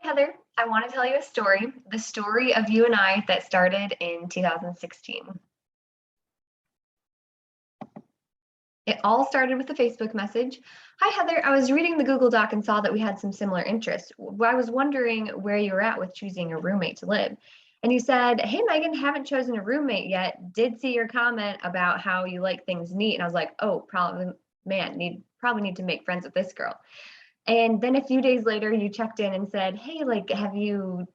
Heather, I want to tell you a story, the story of you and I that started in 2016. It all started with a Facebook message. Hi, Heather. I was reading the Google Doc and saw that we had some similar interests. I was wondering where you were at with choosing a roommate to live. And you said, Hey, Megan, haven't chosen a roommate yet. Did see your comment about how you like things neat. And I was like, oh, probably need to make friends with this girl. And then a few days later, you checked in and said, Hey, like, have you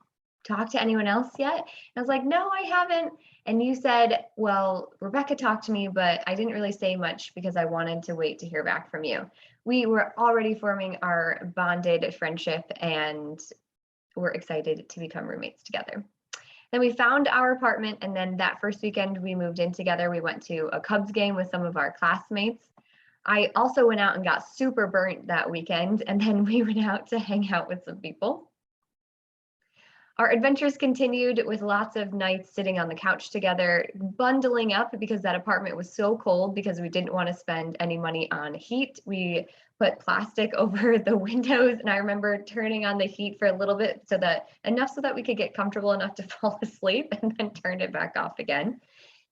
talked to anyone else yet? And I was like, No, I haven't. And you said, Well, Rebecca talked to me, but I didn't really say much because I wanted to wait to hear back from you. We were already forming our bonded friendship and we're excited to become roommates together. Then we found our apartment, and then that first weekend we moved in together. We went to a Cubs game with some of our classmates. I also went out and got super burnt that weekend, and then we went out to hang out with some people. Our adventures continued with lots of nights sitting on the couch together, bundling up because that apartment was so cold because we didn't want to spend any money on heat. We put plastic over the windows, and I remember turning on the heat for a little bit so that we could get comfortable enough to fall asleep and then turned it back off again.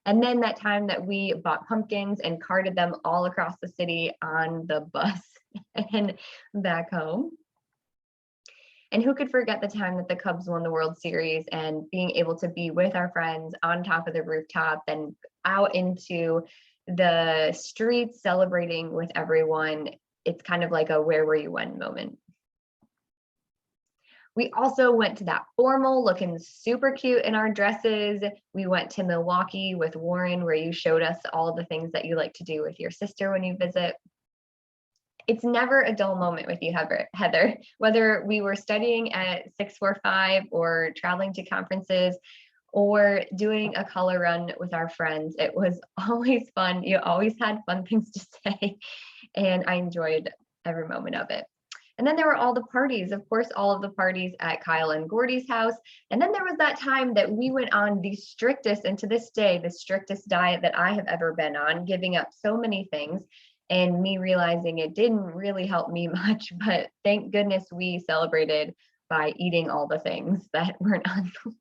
And then that time that we bought pumpkins and carted them all across the city on the bus and back home. And who could forget the time that the Cubs won the World Series and being able to be with our friends on top of the rooftop, then out into the streets celebrating with everyone. It's kind of like a where were you when moment. We also went to that formal, looking super cute in our dresses. We went to Milwaukee with Warren, where you showed us all the things that you like to do with your sister when you visit. It's never a dull moment with you, Heather, whether we were studying at 645 or traveling to conferences or doing a color run with our friends. It was always fun. You always had fun things to say, and I enjoyed every moment of it. And then there were all the parties, of course, all of the parties at Kyle and Gordy's house. And then there was that time that we went on the strictest, and to this day, the strictest diet that I have ever been on, giving up so many things and me realizing it didn't really help me much. But thank goodness we celebrated by eating all the things that weren't on the list.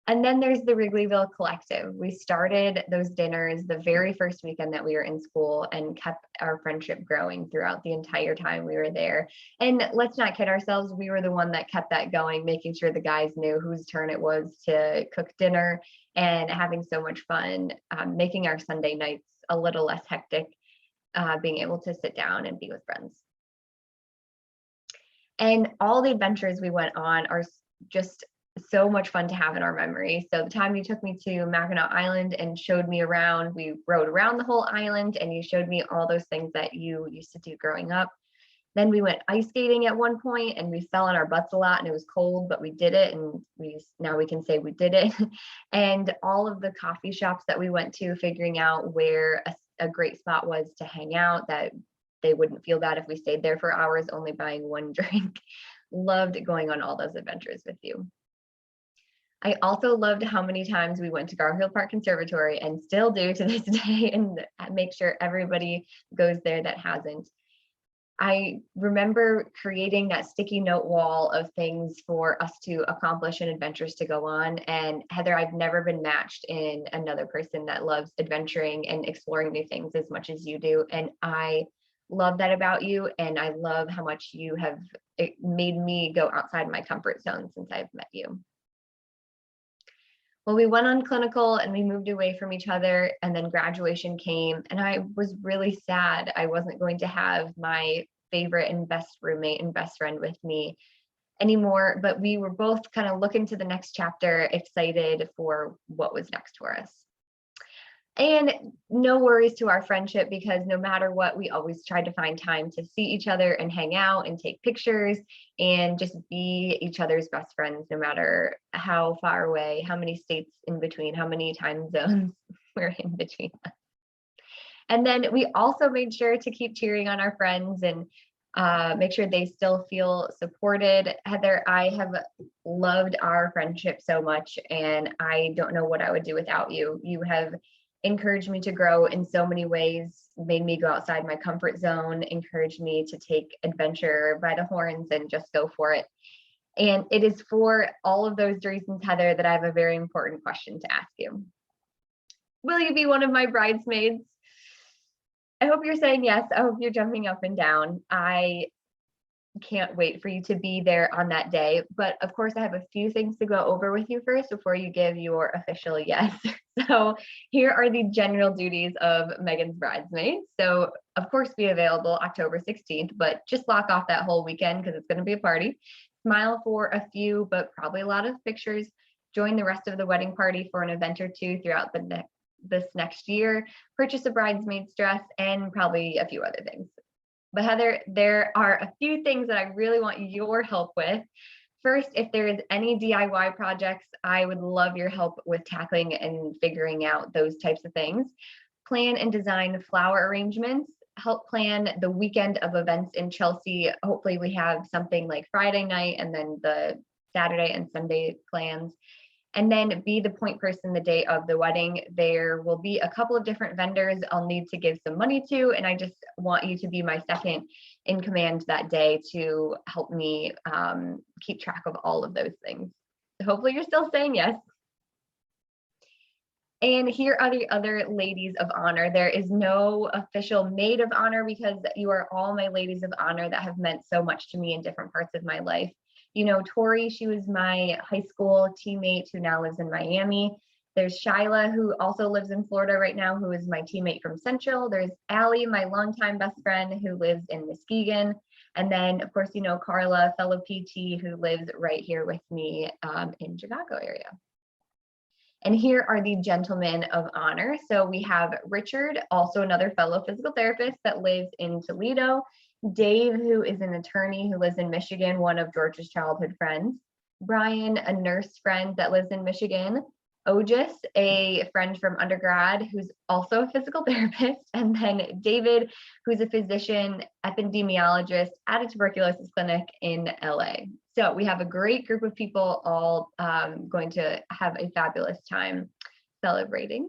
And then there's the Wrigleyville Collective. We started those dinners the very first weekend that we were in school and kept our friendship growing throughout the entire time we were there. And let's not kid ourselves, we were the one that kept that going, making sure the guys knew whose turn it was to cook dinner and having so much fun, making our Sunday nights a little less hectic, being able to sit down and be with friends. And all the adventures we went on are just so much fun to have in our memory. So the time you took me to Mackinac Island and showed me around, we rode around the whole island and you showed me all those things that you used to do growing up. Then we went ice skating at one point and we fell on our butts a lot and it was cold, but we did it, and now we can say we did it. And all of the coffee shops that we went to, figuring out where a great spot was to hang out, that they wouldn't feel bad if we stayed there for hours only buying one drink. Loved going on all those adventures with you. I also loved how many times we went to Garfield Park Conservatory and still do to this day, and make sure everybody goes there that hasn't. I remember creating that sticky note wall of things for us to accomplish and adventures to go on. And Heather, I've never been matched in another person that loves adventuring and exploring new things as much as you do. And I love that about you. And I love how much you have made me go outside my comfort zone since I've met you. Well, we went on clinical and we moved away from each other, and then graduation came and I was really sad I wasn't going to have my favorite and best roommate and best friend with me anymore, but we were both kind of looking to the next chapter, excited for what was next for us. And no worries to our friendship, because no matter what, we always tried to find time to see each other and hang out and take pictures and just be each other's best friends, no matter how far away, how many states in between, how many time zones we're in between us. And then we also made sure to keep cheering on our friends and make sure they still feel supported. Heather, I have loved our friendship so much, and I don't know what I would do without you. You have encouraged me to grow in so many ways, made me go outside my comfort zone, encouraged me to take adventure by the horns and just go for it. And it is for all of those reasons, Heather, that I have a very important question to ask you. Will you be one of my bridesmaids? I hope you're saying yes. I hope you're jumping up and down. I can't wait for you to be there on that day. But of course, I have a few things to go over with you first before you give your official yes. So here are the general duties of Megan's bridesmaids. So of course, be available October 16th, but just block off that whole weekend because it's going to be a party. Smile for a few, but probably a lot of pictures. Join the rest of the wedding party for an event or two throughout this next year. Purchase a bridesmaid's dress and probably a few other things. But Heather, there are a few things that I really want your help with. First, if there is any DIY projects, I would love your help with tackling and figuring out those types of things. Plan and design flower arrangements, help plan the weekend of events in Chelsea. Hopefully we have something like Friday night and then the Saturday and Sunday plans. And then be the point person the day of the wedding. There will be a couple of different vendors I'll need to give some money to, and I just want you to be my second in command that day to help me keep track of all of those things. So hopefully you're still saying yes. And here are the other ladies of honor. There is no official maid of honor because you are all my ladies of honor that have meant so much to me in different parts of my life. You know, Tori, she was my high school teammate who now lives in Miami. There's Shyla, who also lives in Florida right now, who is my teammate from Central. There's Allie, my longtime best friend who lives in Muskegon. And then, of course, you know, Carla, fellow PT who lives right here with me in Chicago area. And here are the gentlemen of honor. So we have Richard, also another fellow physical therapist that lives in Toledo. Dave, who is an attorney who lives in Michigan, one of George's childhood friends. Brian, a nurse friend that lives in Michigan. Otis, a friend from undergrad who's also a physical therapist. And then David, who's a physician epidemiologist at a tuberculosis clinic in LA. So we have a great group of people all going to have a fabulous time celebrating.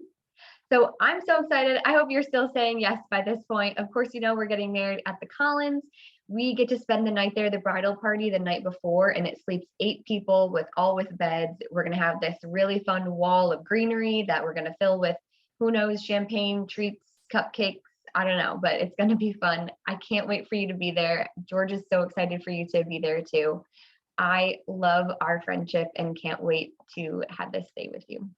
So I'm so excited. I hope you're still saying yes by this point. Of course, you know, we're getting married at the Collins. We get to spend the night there, the bridal party the night before, and it sleeps 8 people all with beds. We're going to have this really fun wall of greenery that we're going to fill with, who knows, champagne, treats, cupcakes. I don't know, but it's going to be fun. I can't wait for you to be there. George is so excited for you to be there too. I love our friendship and can't wait to have this stay with you.